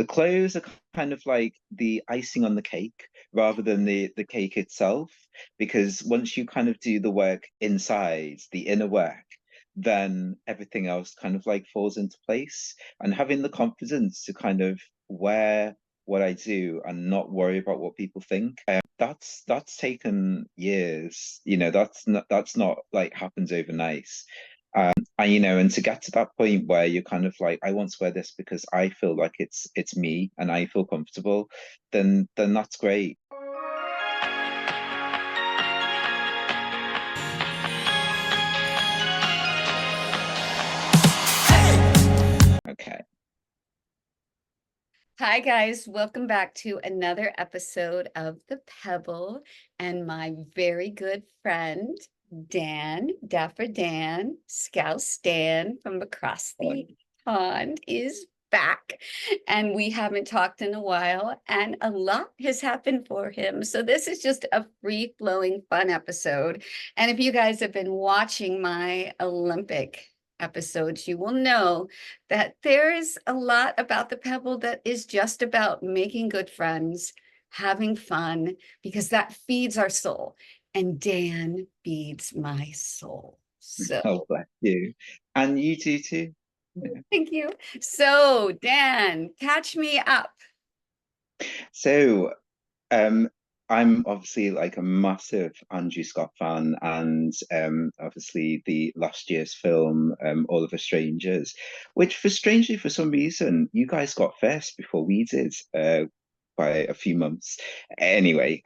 The clothes are kind of like the icing on the cake rather than the cake itself, because once you kind of do the work inside, the inner work, then everything else kind of like falls into place. And having the confidence to kind of wear what I do and not worry about what people think, that's taken years. That's not like happens overnight. And and to get to that point where you're kind of like, I want to wear this because I feel like it's me and I feel comfortable, then that's great. Okay. Hi, guys. Welcome back to another episode of The Pebble. And my very good friend, Dan, Dapper Dan, Scouse Dan from across the pond, is back. And we haven't talked in a while, and a lot has happened for him. So, this is just a free flowing, fun episode. And if you guys have been watching my Olympic episodes, you will know that there is a lot about the Pebble that is just about making good friends, having fun, because that feeds our soul. And Dan feeds my soul. Oh, So bless you. And you do too. Yeah. thank you. So, Dan, catch me up. So, um, I'm obviously like a massive Andrew Scott fan, and obviously the last year's film, All of Us Strangers, which for strangely for some reason you guys got first before we did, by a few months. Anyway,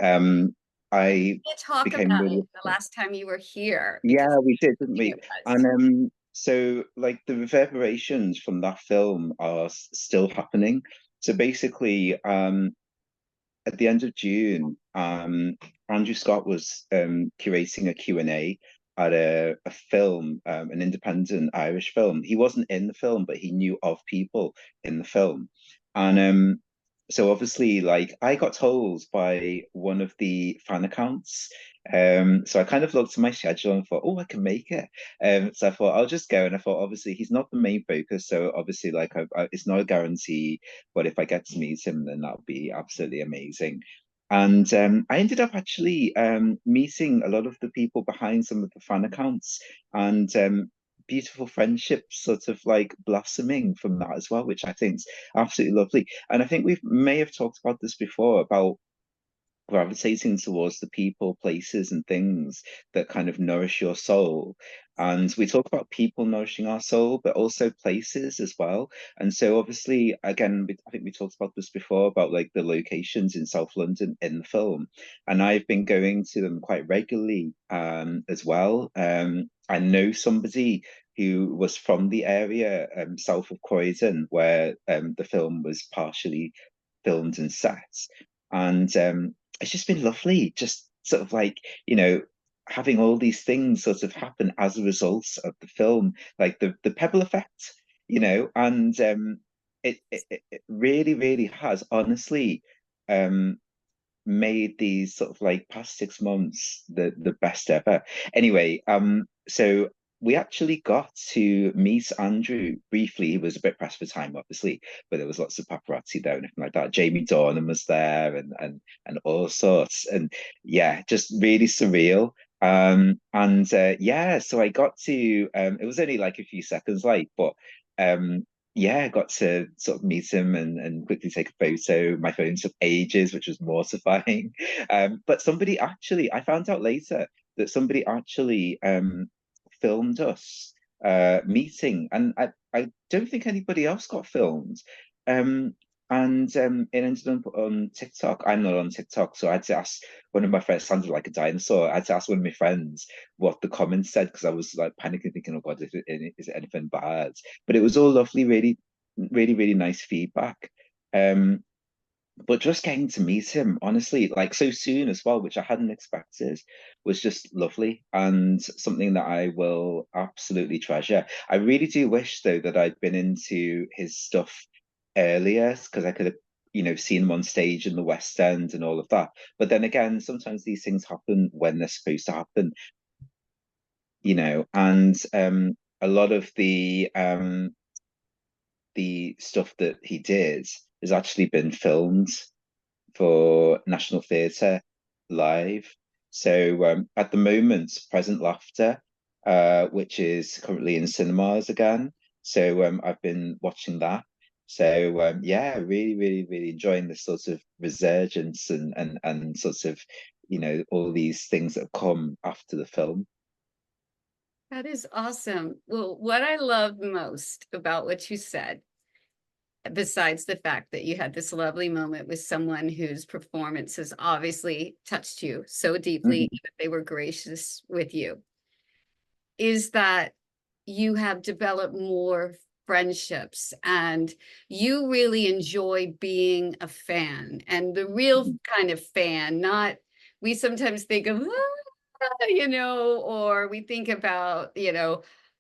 I We talk became about it really the last time you were here because yeah, we did, didn't it we? And was. so like the reverberations from that film are still happening. So basically, at the end of June, Andrew Scott was curating a Q&A at a film, an independent Irish film. He wasn't in the film, but he knew of people in the film. And so obviously, like I got told by one of the fan accounts. So I kind of looked at my schedule and thought, oh, I can make it. So I thought I'll just go. And I thought, obviously, he's not the main focus. So obviously, like it's not a guarantee, but if I get to meet him, then that would be absolutely amazing. And I ended up actually meeting a lot of the people behind some of the fan accounts, and beautiful friendships sort of like blossoming from that as well, which I think is absolutely lovely. And I think we may have talked about this before about gravitating towards the people, places, and things that kind of nourish your soul. And we talk about people nourishing our soul, but also places as well. And so, obviously, again, I think we talked about this before about like the locations in South London in the film. And I've been going to them quite regularly as well. I know somebody who was from the area south of Croydon where the film was partially filmed and set. And it's just been lovely, just sort of like, having all these things sort of happen as a result of the film, like the Pebble effect, and it really, really has honestly um made these sort of like past 6 months the best ever. Anyway, so we actually got to meet Andrew briefly. He was a bit pressed for time, obviously, but there was lots of paparazzi there and everything like that. Jamie Dornan was there and all sorts. And yeah, just really surreal. And yeah, so I got to it was only like a few seconds late, but yeah, I got to sort of meet him and quickly take a photo. My phone took ages, which was mortifying. But somebody actually, I found out later that somebody actually filmed us meeting, and I don't think anybody else got filmed. Um, and it ended up on TikTok. I'm not on TikTok, so I had to ask one of my friends, sounded like a dinosaur. I had to ask one of my friends what the comments said because I was like panicking, thinking, "Oh God, is it anything bad?" But it was all lovely, really, really, really nice feedback. Um, but just getting to meet him, honestly, like so soon as well, which I hadn't expected, was just lovely and something that I will absolutely treasure. I really do wish, though, that I'd been into his stuff earlier because I could have, seen him on stage in the West End and all of that. But then again, sometimes these things happen when they're supposed to happen, and a lot of the stuff that he did has actually been filmed for National Theatre live. So at the moment, Present Laughter, which is currently in cinemas again. So I've been watching that. So yeah, really, really, really enjoying this sort of resurgence and sort of, all these things that have come after the film. That is awesome. Well, what I loved most about what you said, besides the fact that you had this lovely moment with someone whose performance has obviously touched you so deeply Mhm. that they were gracious with you, is that you have developed more friendships and you really enjoy being a fan, and the real kind of fan, not, we sometimes think of, or we think about,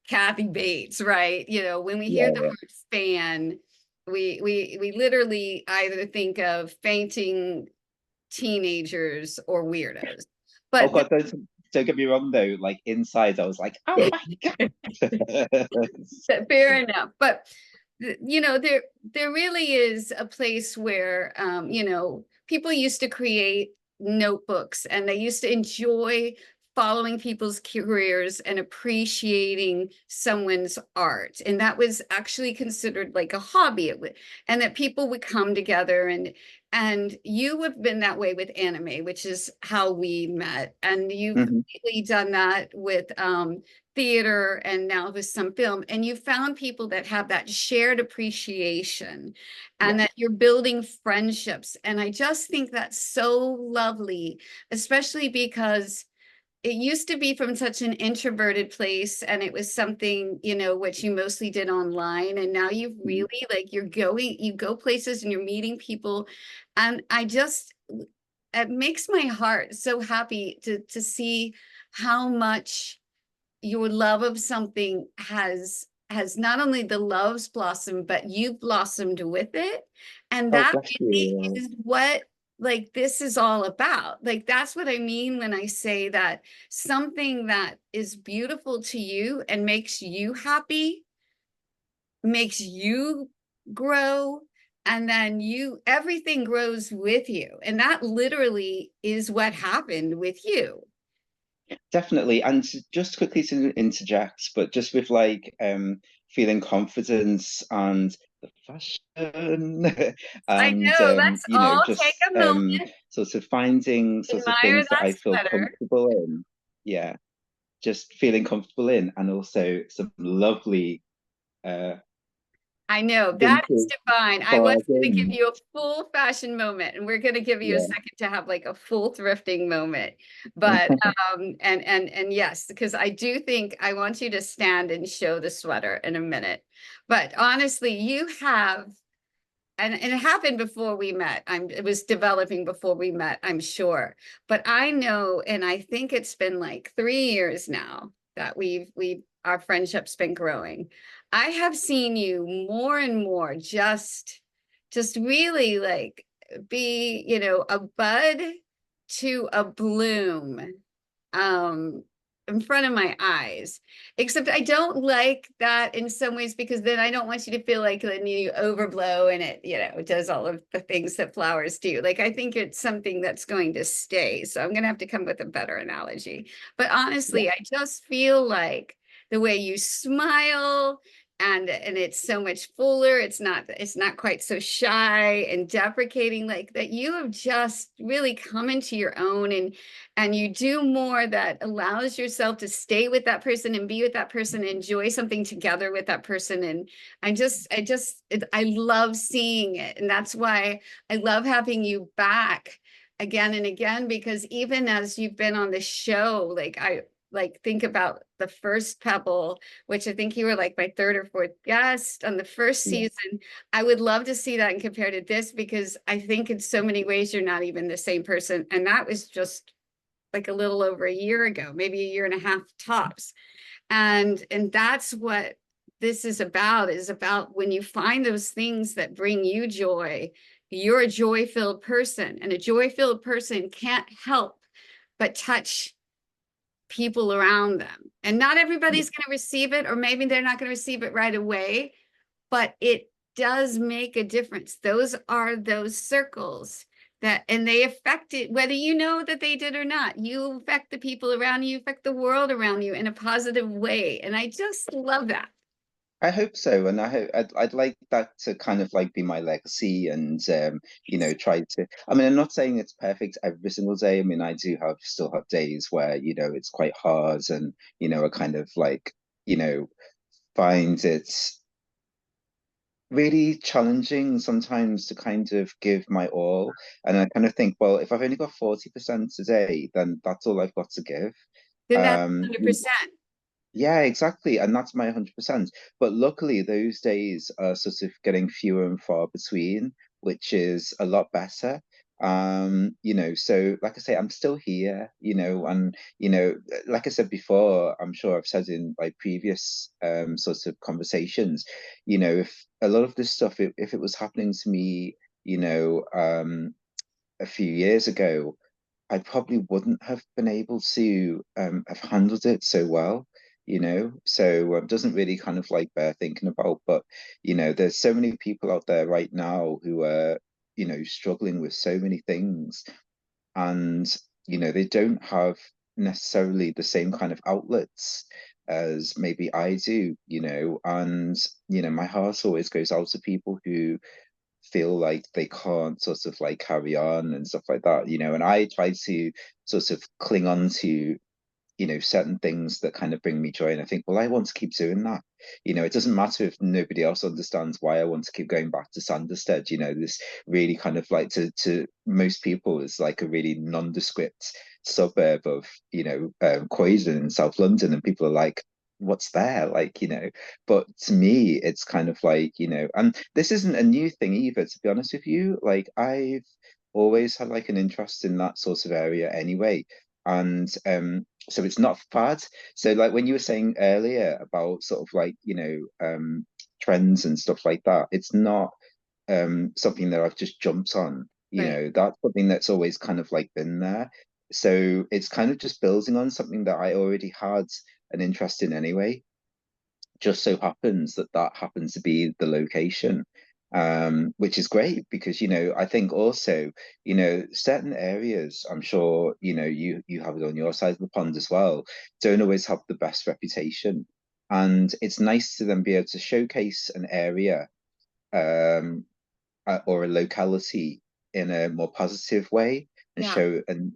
Kathy Bates, right? When we hear Yeah, the yeah. word fan, we literally either think of fainting teenagers or weirdos. Oh But God, don't get me wrong though. Like inside, I was like, oh my God. fair enough. But there really is a place where people used to create notebooks and they used to enjoy following people's careers and appreciating someone's art, and that was actually considered like a hobby. And that people would come together, and you have been that way with anime, which is how we met, and you've Mhm. really done that with theater and now with some film, and you found people that have that shared appreciation Yeah. and that you're building friendships. And I just think that's so lovely, especially because it used to be from such an introverted place, and it was something, what you mostly did online, and now you've Mhm. really, like, you go places and you're meeting people. And it makes my heart so happy to see how much your love of something has not only the love's blossomed, but you've blossomed with it. And Oh, that bless really you. is what, like, this is all about. Like, that's what I mean when I say that something that is beautiful to you and makes you happy makes you grow, and then everything grows with you. And that literally is what happened with you. Definitely. And just quickly to interject, but just with like feeling confidence and the fashion I and know, let's all take just a moment, sort of finding sort of admire things that that I feel sweater. comfortable in. Yeah, just feeling comfortable in, and also some lovely I know, that is vintage divine. I was going to give bargains. you a full fashion moment, and we're going to give you a Yeah. second to have like a full thrifting moment. But and yes, because I do think I want you to stand and show the sweater in a minute. But honestly, you have, and it happened before we met. It was developing before we met, I'm sure. But I know, and I think it's been like 3 years now that we've our friendship's been growing. I have seen you more and more just really like be, a bud to a bloom. Um, in front of my eyes. Except I don't like that in some ways, because then I don't want you to feel like then you overblow and it does all of the things that flowers do. Like, I think it's something that's going to stay. So I'm going to have to come with a better analogy. But Yeah. honestly, I just feel like the way you smile, and it's so much fuller. It's not quite so shy and deprecating, like that. You have just really come into your own, and you do more that allows yourself to stay with that person and be with that person, enjoy something together with that person. And I love seeing it. And that's why I love having you back again and again, because even as you've been on the show, like I like think about the first Pebble, which I think you were like my third or fourth guest on the first Yeah. season. I would love to see that and compare to this, because I think in so many ways you're not even the same person. And that was just like a little over a year ago, maybe a year and a half tops. And that's what this is about when you find those things that bring you joy. You're a joy-filled person, and a joy-filled person can't help but touch people around them. And not Yeah. everybody's going to receive it, or maybe they're not going to receive it right away, but does make a difference. Those are those circles that, and they affect it, whether you know that they did or not. You affect the people around you, affect the world around you in a positive way. And I just love that. I hope so, and I hope I'd like that to kind of like be my legacy, and try to. I mean, I'm not saying it's perfect every single day. I mean, I do have still have days where it's quite hard, and I kind of like find it really challenging sometimes to kind of give my all, and I kind of think, well, if I've only got 40% today, then that's all I've got to give. Then that's Um, 100%. Yeah, exactly. And that's my 100%. But luckily, those days are sort of getting fewer and far between, which is a lot better. So like I say, I'm still here, and like I said before, I'm sure I've said in like previous sorts of conversations, if a lot of this stuff, if it was happening to me, a few years ago, I probably wouldn't have been able to have handled it so well, So it doesn't really kind of like bear thinking about. But there's so many people out there right now who are, struggling with so many things, and they don't have necessarily the same kind of outlets as maybe I do, and my heart always goes out to people who feel like they can't sort of like carry on and stuff like that, and I try to sort of cling on to certain things that kind of bring me joy, and I think, well, I want to keep doing that. It doesn't matter if nobody else understands why I want to keep going back to Sanderstead. This really kind of like, to most people, is like a really nondescript suburb of Croydon in South London, and people are like, what's there, like, but to me it's kind of like, and this isn't a new thing either, to be honest with you. Like, I've always had like an interest in that sort of area anyway, and so it's not bad. So like when you were saying earlier about sort of like trends and stuff like that, it's not something that I've just jumped on. Right. That's something that's always kind of like been there. So it's kind of just building on something that I already had an interest in anyway. Just so happens that that happens to be the location, which is great because I think also certain areas, I'm sure you have it on your side of the pond as well, don't always have the best reputation, and it's nice to then be able to showcase an area, um, or a locality in a more positive way, and Yeah. show, and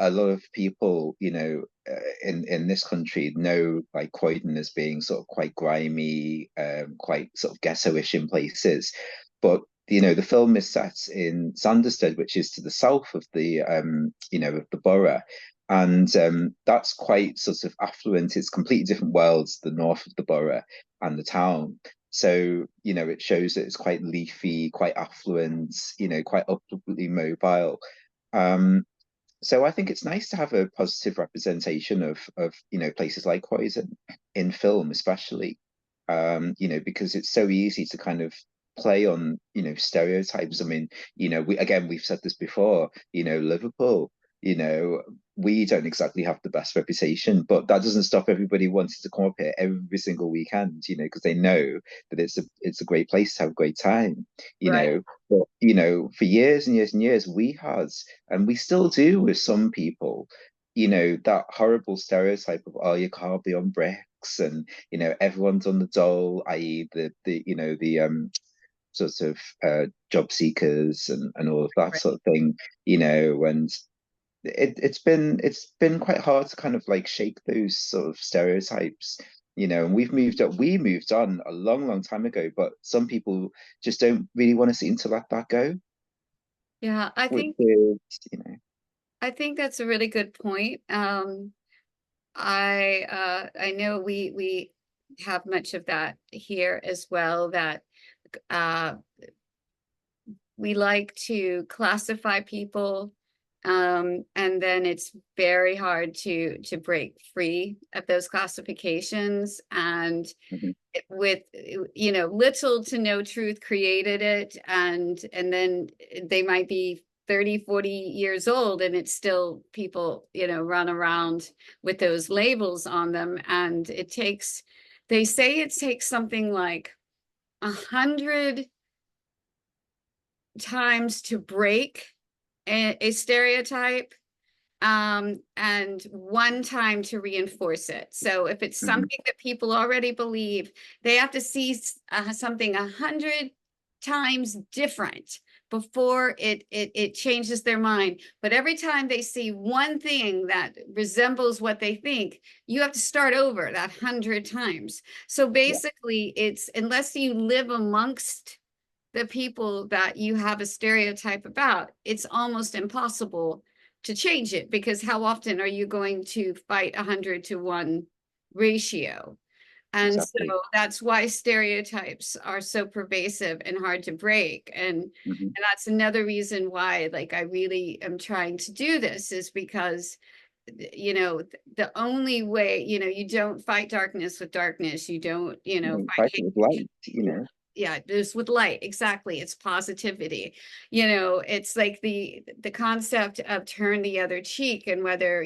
a lot of people in this country know like Croydon as being sort of quite grimy, quite sort of ghetto-ish in places, but the film is set in Sanderstead, which is to the south of the of the borough, and that's quite sort of affluent. It's completely different worlds, the north of the borough and the town. So, it shows that it's quite leafy, quite affluent, quite upwardly mobile. Um, so I think it's nice to have a positive representation of places like Croydon in film, especially, because it's so easy to kind of play on stereotypes. I mean, we've said this before, Liverpool, you know we don't exactly have the best reputation, but that doesn't stop everybody wanting to come up here every single weekend, because they know that it's a great place to have a great time, you Right. know. But for years and years and years, we had, and we still do with some people, that horrible stereotype of, oh, you can't be on bricks, and everyone's on the dole, i.e. the sort of job seekers and all of that Right. sort of thing, and it's been quite hard to kind of like shake those sort of stereotypes, and we moved on a long, long time ago, but some people just don't really want to seem to let that go, Yeah, which is, I think that's a really good point. I know we have much of that here as well, that uh we like to classify people, and then it's very hard to break free of those classifications, and mhm. with little to no truth created it, and then they might be 30, 40 years old, and it's still people run around with those labels on them, and they say it takes something like 100 times to break a stereotype, and one time to reinforce it. So if it's Hmm. something that people already believe, they have to see something 100 times different before it changes their mind. But every time they see one thing that resembles what they think, you have to start over that 100 times. So Yeah, basically, it's unless you live amongst the people that you have a stereotype about, it's almost impossible to change it, because how often are you going to fight 100 to 1 ratio? And exactly. so that's why stereotypes are so pervasive and hard to break. Hmm. And that's another reason why, like, I really am trying to do this, is because, the only way, you don't fight darkness with darkness. You don't, fight Fight it hate. with light. Yeah, just with light. Exactly. It's positivity. It's like the concept of turn the other cheek, and whether,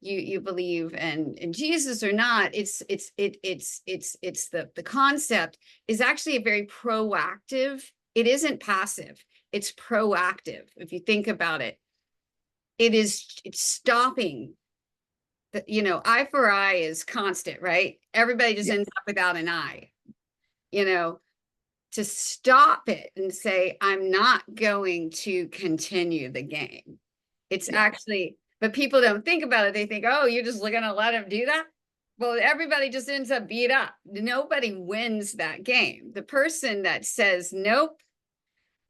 you believe in Jesus or not, it's the concept is actually a very proactive. It isn't passive. It's proactive. If you think about it, it's stopping the, eye for eye is constant, right? Everybody just Yeah, ends up without an eye, you know to stop it and say, I'm not going to continue the game. It's yeah, actually, but people don't think about it. They think, oh, you're just going to let him do that. Well, everybody just ends up beat up. Nobody wins that game. The person that says, nope,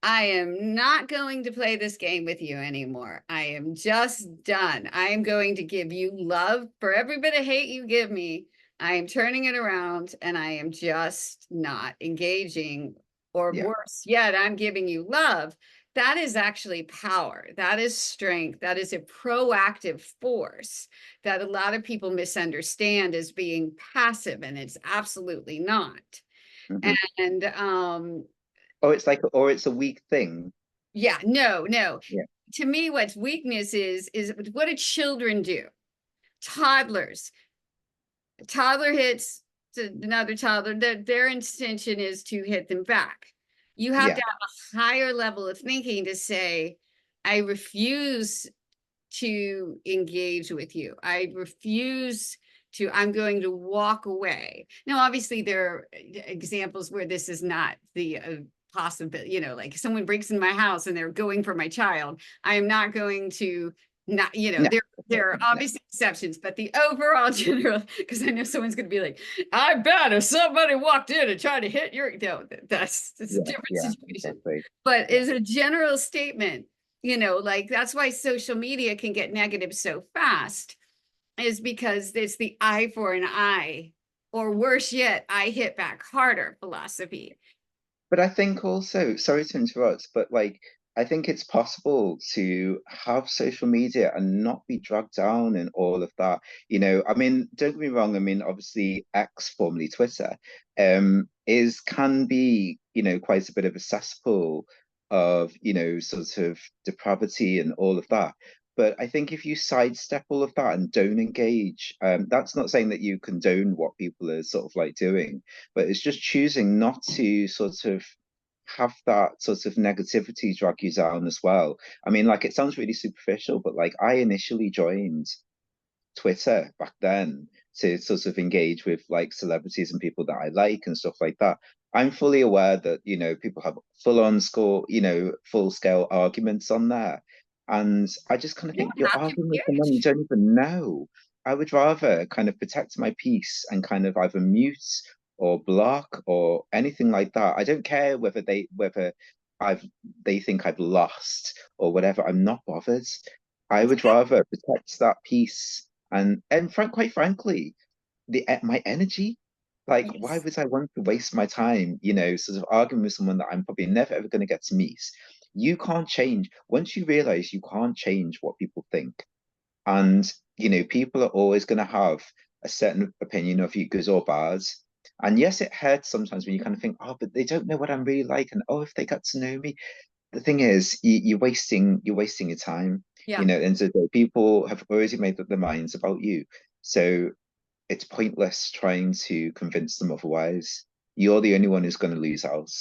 I am not going to play this game with you anymore. I am just done. I am going to give you love for every bit of hate you give me. I am turning it around, and I am just not engaging, or yeah. worse yet, I'm giving you love. That is actually power. That is strength. That is a proactive force that a lot of people misunderstand as being passive, and it's absolutely not. Hmm. And Or it's a weak thing. yeah, no, no. Yeah, To me, what's weakness is what do children do? Toddlers. A toddler hits another toddler, their intention is to hit them back. You have yeah, to have a higher level of thinking to say, I refuse to engage with you. I refuse to, I'm going to walk away. Now, obviously, there are examples where this is not the possibility, like someone breaks in my house and they're going for my child. I am not going to not, no, there are no, obviously exceptions, but the overall general, because I know someone's going to be like, I bet if somebody walked in and tried to hit your, that's a yeah, different yeah, situation. exactly. But Yeah. as a general statement, like that's why social media can get negative so fast, is because it's the eye for an eye, or worse yet, I hit back harder philosophy. But I think also, sorry to interrupt, but like, I think it's possible to have social media and not be dragged down in all of that. I mean, don't get me wrong. I mean, obviously, X, formerly Twitter, can be, quite a bit of a cesspool of, sort of depravity and all of that. But I think if you sidestep all of that and don't engage, that's not saying that you condone what people are sort of like doing, but it's just choosing not to sort of have that sort of negativity drag you down as well. I mean, like, it sounds really superficial, but like, I initially joined Twitter back then to sort of engage with like celebrities and people that I like and stuff like that. I'm fully aware that, people have full on score, full scale arguments on there. And I just kind of You think don't you're have to arguing with someone you engage. don't even know. I would rather kind of protect my peace and kind of either mute or block or anything like that. I don't care whether I've they think I've lost or whatever. I'm not bothered. I would rather protect that peace and quite frankly, my energy. Like, why Yes. would I want to waste my time, sort of arguing with someone that I'm probably never ever going to get to meet? You can't change once you realize you can't change what people think, and people are always going to have a certain opinion of you, good or bad. And yes, it hurts sometimes when you kind of think, oh, but they don't know what I'm really like, and oh, if they got to know me. The thing is, you're wasting your time. Yeah. And so people have already made up their minds about you, so it's pointless trying to convince them otherwise. you're the only one who's going to lose out.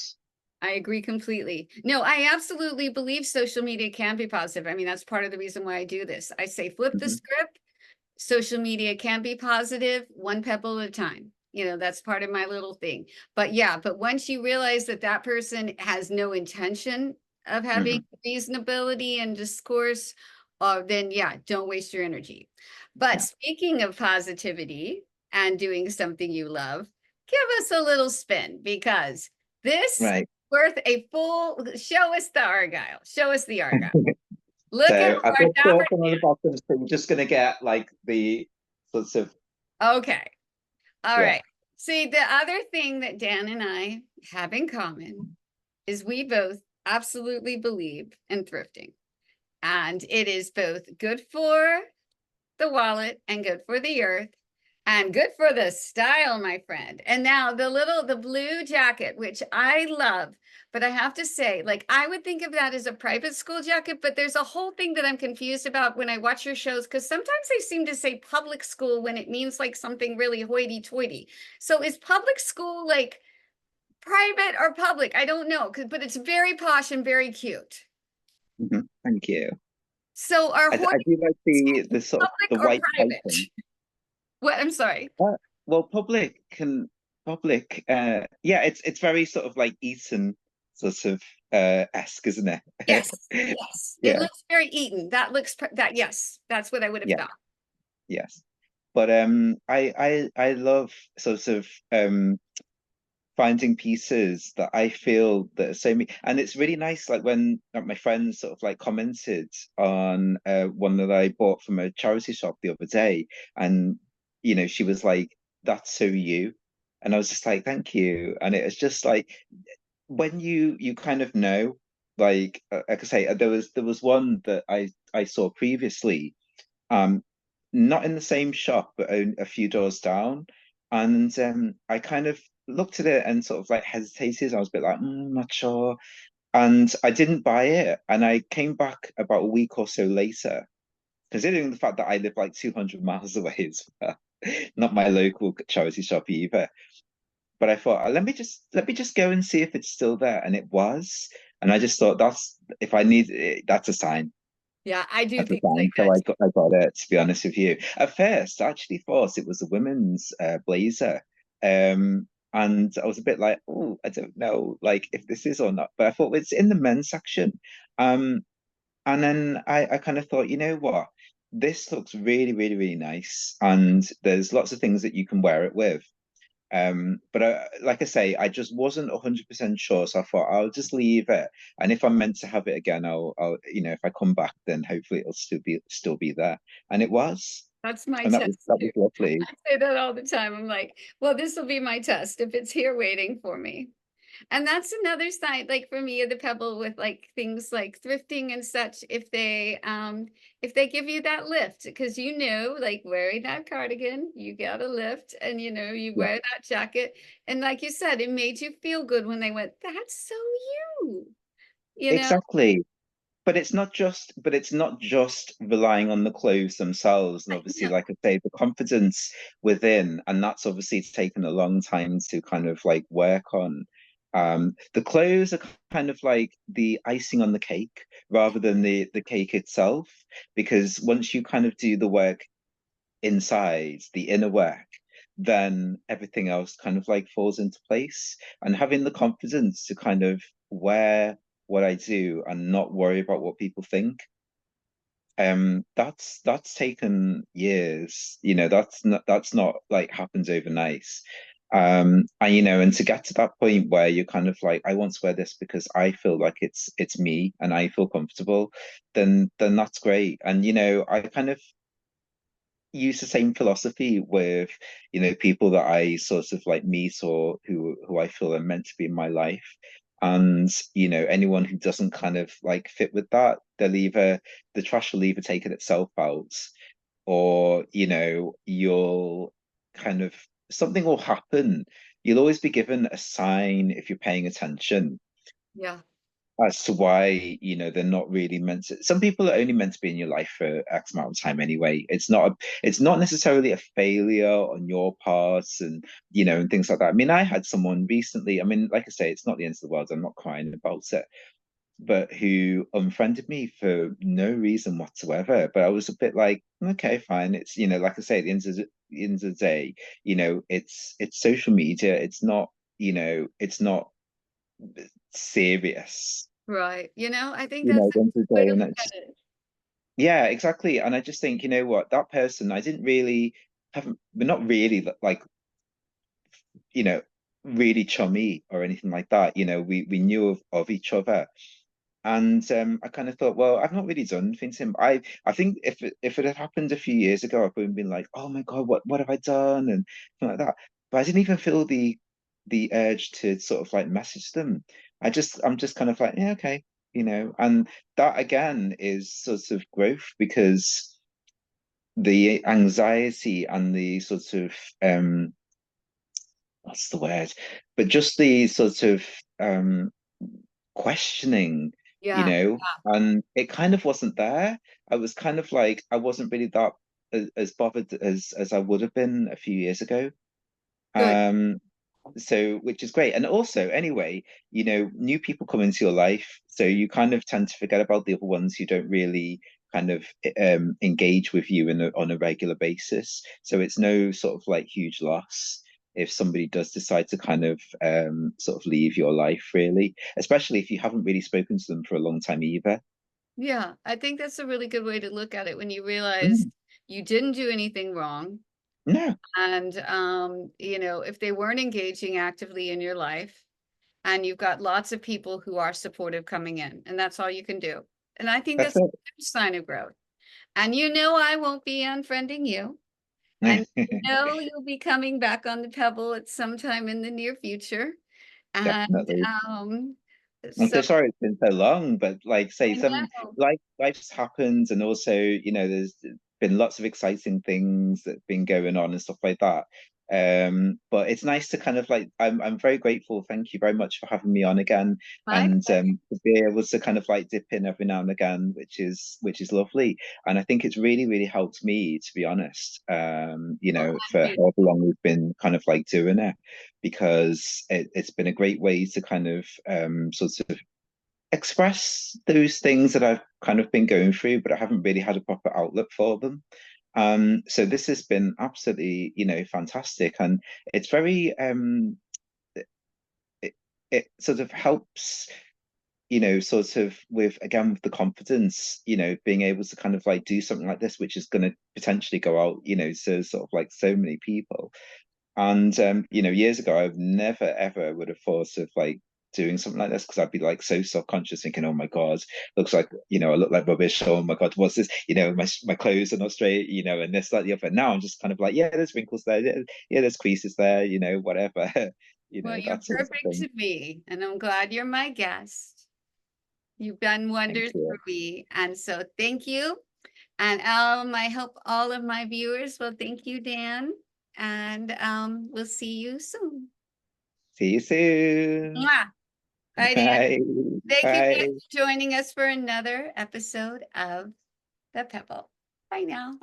I agree completely. No, I absolutely believe social media can be positive. I mean, that's part of the reason why I do this. I say flip the Hmm. script. Social media can be positive, one pebble at a time. You know, that's part of my little thing. But yeah, but once you realize that that person has no intention of having Hmm. reasonability and discourse, then yeah, don't waste your energy. But Yeah. speaking of positivity and doing something you love, give us a little spin because this Right. worth a full show us the Argyle. Show us the Argyle. Looking So I for think Dapper from the bottom, so we're just going to get like the sorts of, Dan. Okay. All yeah. right. See, the other thing that Dan and I have in common is we both absolutely believe in thrifting. And it is both good for the wallet and good for the earth and good for the style, my friend. And now the blue jacket, which I love, but I have to say, like, I would think of that as a private school jacket, but there's a whole thing that I'm confused about when I watch your shows, because sometimes they seem to say public school when it means like something really hoity-toity. So is public school like private or public? I don't know, but it's very posh and very cute. Hmm. Thank you. So are I hoity do like the sort of the public or white private? piping. What? I'm sorry. Well, public, yeah, it's very sort of like Eton sort of esque, isn't it? Yes, yes. It Yeah, looks very Eaton. That looks that yes, that's what I would have yeah, thought. yes. But I love sort of finding pieces that I feel that are so me, and it's really nice. Like when my friends sort of like commented on one that I bought from a charity shop the other day, and she was like, "That's so you," and I was just like, "Thank you," and it was just like when you kind of know, like I say, there was one that I saw previously, um, not in the same shop, but a few doors down. And I kind of looked at it and sort of like hesitated. I was a bit like, not sure. And I didn't buy it. And I came back about a week or so later, considering the fact that I live like 200 miles away as well. Not my local charity shop either. But I thought, let me just go and see if it's still there. And it was. And I just thought that's if I need it, that's a sign Yeah, I do at the things like time. So that. I got it, to be honest with you. At first, I actually thought it was a women's blazer. And I was a bit like, oh, I don't know, like if this is or not. But I thought it's in the men's section. Um, and then I kind of thought, you know what? This looks really, really, really nice. And there's lots of things that you can wear it with. But like I say, I just wasn't 100% sure, so I thought I'll just leave it. And if I'm meant to have it again, I'll if I come back, then hopefully it'll still be there. And it was, That's my and that was test that too. was lovely. I say that all the time. I'm like, well, this will be my test if it's here waiting for me. And that's another side, like for me, of the pebble with like things like thrifting and such, if they give you that lift, because like wearing that cardigan, you got a lift and you Yeah, wear that jacket. And like you said, it made you feel good when they went, that's so you, you know? exactly. But it's not just relying on the clothes themselves, and obviously, No, like I say, the confidence within, and that's obviously taken a long time to kind of like work on. The clothes are kind of like the icing on the cake rather than the cake itself, because once you kind of do the work inside, the inner work, then everything else kind of like falls into place. And having the confidence to kind of wear what I do and not worry about what people think, that's taken years. That's not like happens overnight. And to get to that point where you're kind of like, I want to wear this because I feel like it's me and I feel comfortable, then that's great. And I kind of use the same philosophy with people that I sort of like meet or who I feel are meant to be in my life. And anyone who doesn't kind of like fit with that, the trash will either take it itself out, or you'll kind of something will happen. You'll always be given a sign if you're paying attention. yeah. as to why, they're not really meant to. Some people are only meant to be in your life for X amount of time anyway. It's not necessarily a failure on your part, and and things like that. I mean, I had someone recently, I mean, like I say, it's not the end of the world, I'm not crying about it, but who unfriended me for no reason whatsoever. But I was a bit like, okay, fine. It's, like I say, at the end of the day, it's social media. It's not serious. Right. I think that's At the end of the the way day, to and look it's at it. yeah, exactly. And I just think, what, that person, I didn't really haven't, we're not really like, you know, really chummy or anything like that. We knew of each other. And I kind of thought, well, I've not really done anything to him. I think if it had happened a few years ago, I would have been like, oh my God, what have I done? And something like that. But I didn't even feel the urge to sort of like message them. I'm just kind of like, yeah, okay, and that again is sort of growth, because the anxiety and the sort of what's the word? But just the sort of um questioning, Yeah. and it kind of wasn't there. I was kind of like, I wasn't really that as bothered as I would have been a few years ago. Good. Um, so which is great. And also, anyway, new people come into your life, so you kind of tend to forget about the other ones who don't really kind of engage with you on a regular basis. So it's no sort of like huge loss if somebody does decide to kind of sort of leave your life, really, especially if you haven't really spoken to them for a long time either. Yeah. I think that's a really good way to look at it when you realize Mm, you didn't do anything wrong. no, And, if they weren't engaging actively in your life, and you've got lots of people who are supportive coming in, and that's all you can do. And I think that's that's a good sign of growth. And I won't be unfriending you. And it. you'll be coming back on the Pebble at some time in the near future. And Definitely. um, I'm so so sorry it's been so long, but like say I some know. life's happened, and also, there's been lots of exciting things that have been going on and stuff like that. But it's nice to kind of like, I'm very grateful. Thank you very much for having me on again, My and pleasure. to be able to kind of like dip in every now and again, which is lovely. And I think it's really, really helped me, to be honest. Well, For I'm however long we've been kind of like doing it, because it's been a great way to kind of sort of express those things that I've kind of been going through, but I haven't really had a proper outlet for them. So this has been absolutely, fantastic, and it's very it, it sort of helps, sort of with, again, with the confidence, being able to kind of like do something like this, which is going to potentially go out, to sort of like so many people. And years ago, I never ever would have thought of like doing something like this, because I'd be like so self-conscious, thinking, "Oh my God, looks like I look like rubbish. Oh my God, what's this? My clothes are not straight. And this, that, the other." Now I'm just kind of like, yeah, there's wrinkles there. Yeah, yeah, there's creases there. Whatever. Well, you're That sort of perfect thing. to me, and I'm glad you're my guest. You've done Thank wonders for you. me. And so thank you. And I hope all of my viewers will thank you, Dan. And we'll see you soon. See you soon. Mwah. Bye, Dan. Bye. Thank you guys Bye. for joining us for another episode of The Pebble. Bye now.